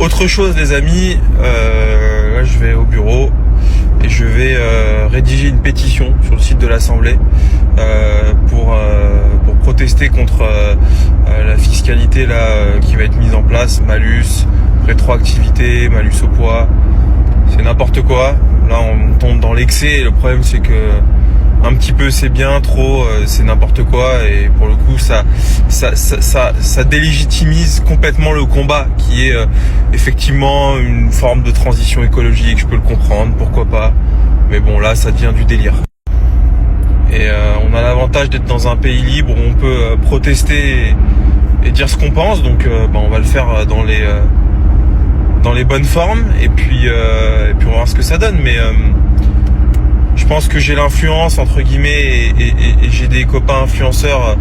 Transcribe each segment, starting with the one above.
Autre chose les amis, là je vais au bureau et je vais rédiger une pétition sur le site de l'Assemblée pour protester contre la fiscalité là qui va être mise en place, malus, rétroactivité, malus au poids, c'est n'importe quoi. Là on tombe dans l'excès et le problème c'est que un petit peu c'est bien, trop c'est n'importe quoi, et pour le coup ça délégitimise complètement le combat qui est effectivement une forme de transition écologique. Je peux le comprendre, pourquoi pas, mais bon là ça devient du délire. Et on a l'avantage d'être dans un pays libre où on peut protester et dire ce qu'on pense, donc on va le faire dans les bonnes formes, et puis on va voir ce que ça donne. Mais je pense que j'ai l'influence entre guillemets et j'ai des copains influenceurs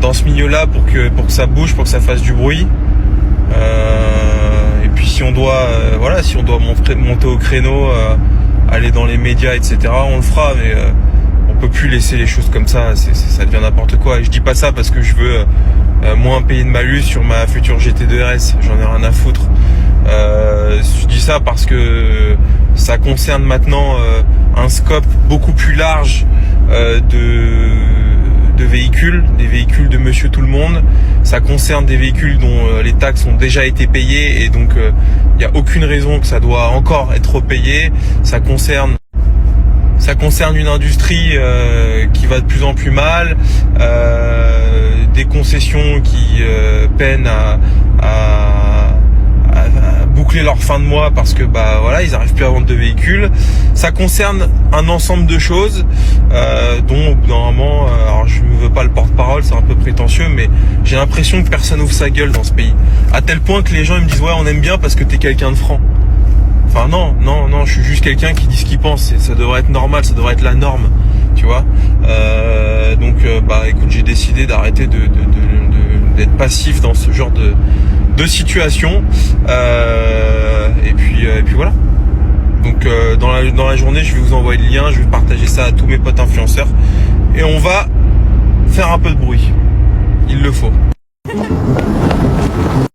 dans ce milieu-là pour que ça bouge, pour que ça fasse du bruit. Et puis si on doit monter au créneau, aller dans les médias, etc., on le fera. Mais on peut plus laisser les choses comme ça. Ça devient n'importe quoi. Et je dis pas ça parce que je veux moins payer de malus sur ma future GT2 RS. J'en ai rien à foutre. Je dis ça parce que ça concerne maintenant un scope beaucoup plus large de véhicules, des véhicules de monsieur tout le monde. Ça concerne des véhicules dont les taxes ont déjà été payées, et donc il n'y a aucune raison que ça doit encore être repayé. Ça concerne une industrie qui va de plus en plus mal, des concessions qui peinent à boucler leur fin de mois parce que ils n'arrivent plus à vendre de véhicules. Ça concerne un ensemble de choses dont au bout d'un moment, alors je ne veux pas le porte-parole, c'est un peu prétentieux, mais j'ai l'impression que personne ouvre sa gueule dans ce pays, à tel point que les gens ils me disent ouais on aime bien parce que t'es quelqu'un de franc. Enfin non, je suis juste quelqu'un qui dit ce qu'il pense, et ça devrait être normal, ça devrait être la norme, tu vois. Donc écoute, j'ai décidé d'arrêter d'être passif dans ce genre de situation, et puis voilà. Donc dans la journée, je vais vous envoyer le lien, je vais partager ça à tous mes potes influenceurs, et on va faire un peu de bruit. Il le faut.